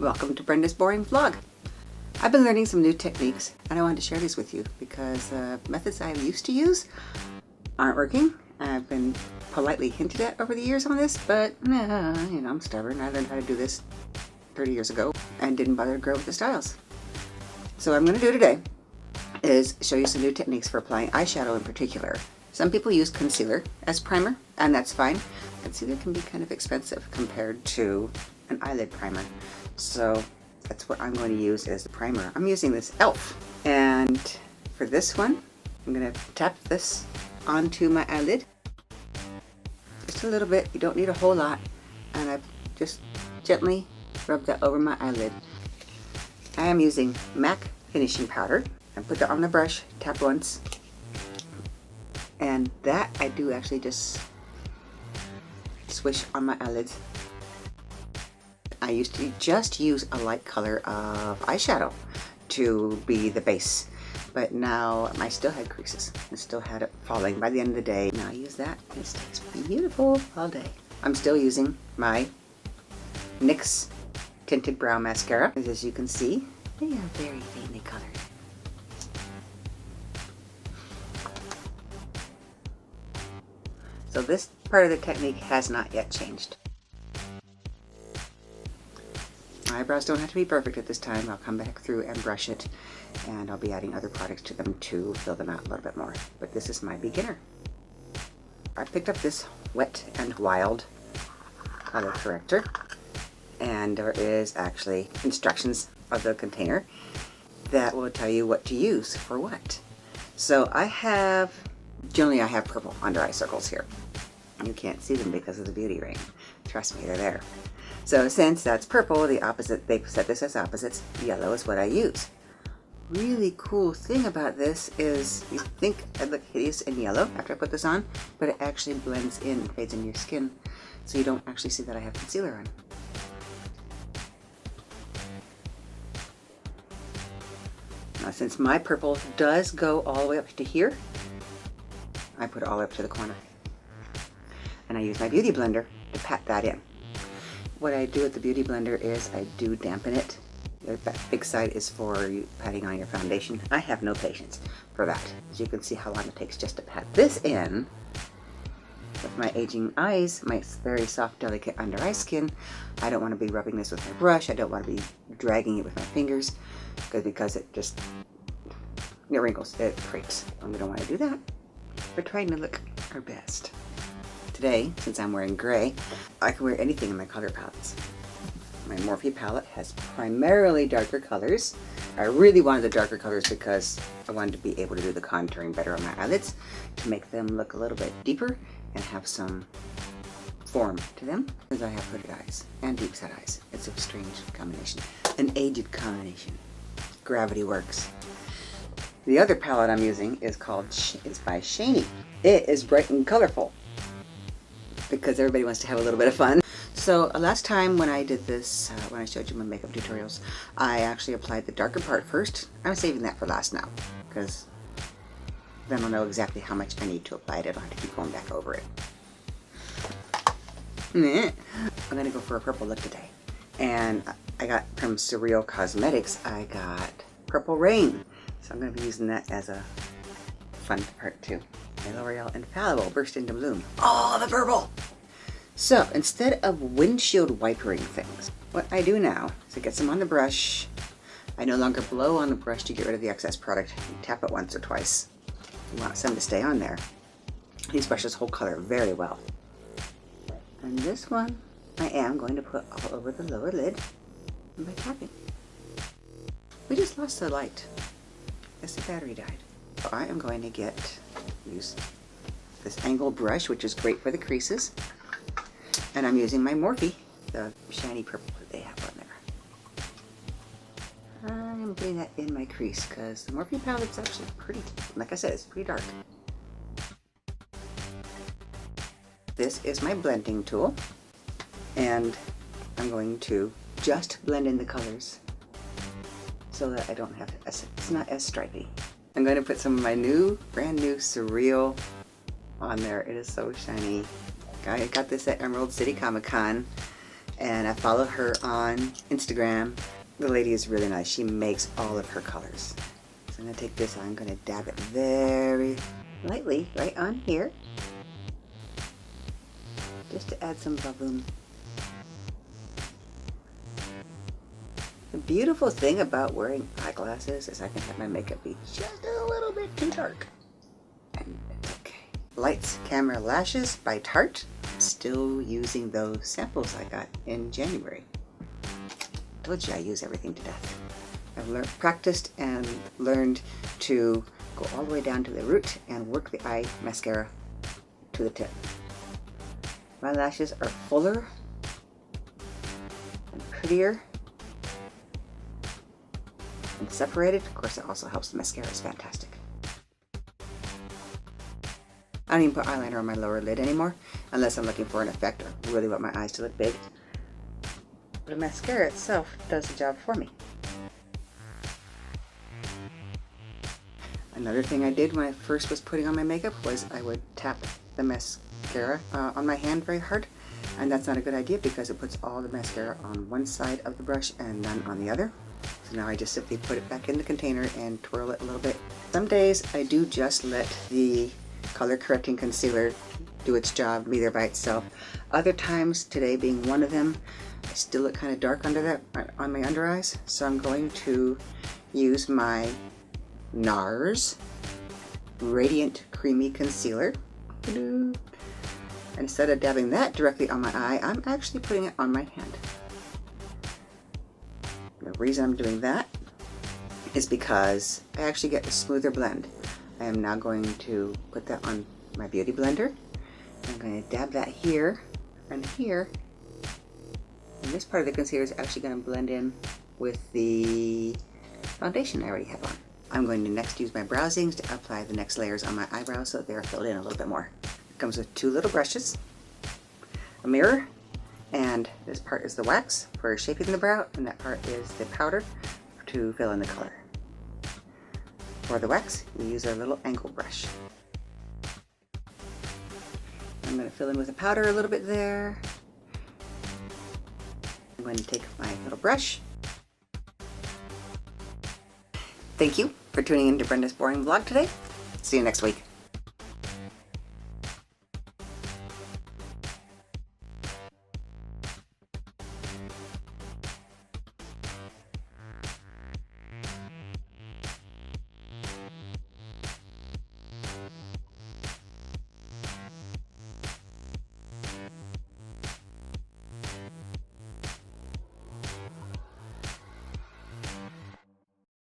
Welcome to Brenda's Boring Vlog. I've been learning some new techniques and I wanted to share these with you because the methods I used to use aren't working. I've been politely hinted at over the years on this, but I'm stubborn. I learned how to do this 30 years ago and didn't bother to grow with the styles. So what I'm going to do today is show you some new techniques for applying eyeshadow in particular. Some people use concealer as primer, and that's fine. Concealer can be kind of expensive compared to an eyelid primer. So that's what I'm going to use as the primer. I'm using this e.l.f. And for this one, I'm going to tap this onto my eyelid. Just a little bit, you don't need a whole lot. And I just gently rub that over my eyelid. I am using MAC finishing powder. I put that on the brush, tap once. And that I do actually just swish on my eyelids. I used to just use a light color of eyeshadow to be the base, but now I still had creases and still had it falling by the end of the day. Now I use that and it stays beautiful all day. I'm still using my NYX Tinted Brow Mascara. As you can see, they are very faintly colored. So this part of the technique has not yet changed. My eyebrows don't have to be perfect at this time. I'll come back through and brush it, and I'll be adding other products to them to fill them out a little bit more. But this is my beginner. I picked up this Wet and Wild color corrector, and there is actually instructions of the container that will tell you what to use for what. So generally I have purple under eye circles here. You can't see them because of the beauty ring. Trust me, they're there. So since that's purple, the opposite, they set this as opposites, yellow is what I use. Really cool thing about this is you think I look hideous in yellow after I put this on, but it actually blends in and fades in your skin, so you don't actually see that I have concealer on. Now since my purple does go all the way up to here, I put it all the way up to the corner. And I use my beauty blender to pat that in. What I do with the beauty blender is I do dampen it. The big side is for you patting on your foundation. I have no patience for that. As you can see how long it takes just to pat this in. With my aging eyes, my very soft, delicate under eye skin, I don't want to be rubbing this with my brush. I don't want to be dragging it with my fingers because it wrinkles, it breaks. And we don't want to do that. We're trying to look our best. Today, since I'm wearing gray, I can wear anything in my color palettes. My Morphie palette has primarily darker colors. I really wanted the darker colors because I wanted to be able to do the contouring better on my eyelids to make them look a little bit deeper and have some form to them. Because I have hooded eyes and deep set eyes. It's a strange combination. An aged combination. Gravity works. The other palette I'm using is by Shany. It is bright and colorful because everybody wants to have a little bit of fun. So last time when I did this, when I showed you my makeup tutorials, I actually applied the darker part first. I'm saving that for last now because then I'll know exactly how much I need to apply it. I don't have to keep going back over it. I'm going to go for a purple look today. And I got from Surreal Cosmetics, I got Purple Rain. So I'm going to be using that as a fun part too. My Loreal Infallible Burst into Bloom. Oh, the purple! So instead of windshield wipering things, what I do now is I get some on the brush. I no longer blow on the brush to get rid of the excess product. You tap it once or twice. You want some to stay on there. These brushes hold color very well. And this one I am going to put all over the lower lid by tapping. We just lost the light. I guess the battery died. So I am going to use this angled brush, which is great for the creases. And I'm using my Morphie, the shiny purple that they have on there. I'm putting that in my crease because the Morphie palette's actually pretty, like I said, it's pretty dark. This is my blending tool, and I'm going to just blend in the colors so that I don't have to, it's not as stripy. I'm going to put some of my brand new Surreal on there. It is so shiny. I got this at Emerald City Comic Con. and I follow her on Instagram. The lady is really nice. She makes all of her colors. So I'm going to take this, I'm going to dab it very lightly right on here, just to add some bubble. The beautiful thing about wearing eyeglasses is I can have my makeup be just a little bit too dark. And it's okay. Lights, Camera, Lashes by Tarte. I'm still using those samples I got in January. Told you I use everything to death. I've practiced and learned to go all the way down to the root and work the eye mascara to the tip. My lashes are fuller and prettier and separated. Of course, it also helps. The mascara is fantastic. I don't even put eyeliner on my lower lid anymore unless I'm looking for an effect or really want my eyes to look big. The mascara itself does the job for me. Another thing I did when I first was putting on my makeup was I would tap the mascara on my hand very hard, and that's not a good idea because it puts all the mascara on one side of the brush and none on the other. So now I just simply put it back in the container and twirl it a little bit. Some days I do just let the color correcting concealer do its job, be there by itself. Other times, today being one of them, I still look kind of dark under that on my under eyes, so I'm going to use my Nars Radiant Creamy Concealer. And instead of dabbing that directly on my eye, I'm actually putting it on my hand. The reason I'm doing that is because I actually get a smoother blend. I am now going to put that on my beauty blender. I'm going to dab that here and here. And this part of the concealer is actually going to blend in with the foundation I already have on. I'm going to next use my BrowZings to apply the next layers on my eyebrows so that they're filled in a little bit more. It comes with two little brushes, a mirror, and this part is the wax for shaping the brow, and that part is the powder to fill in the color. For the wax, we use our little angle brush. I'm going to fill in with the powder a little bit there. I'm going to take my little brush. Thank you for tuning in to Brenda's Boring Vlog today. See you next week.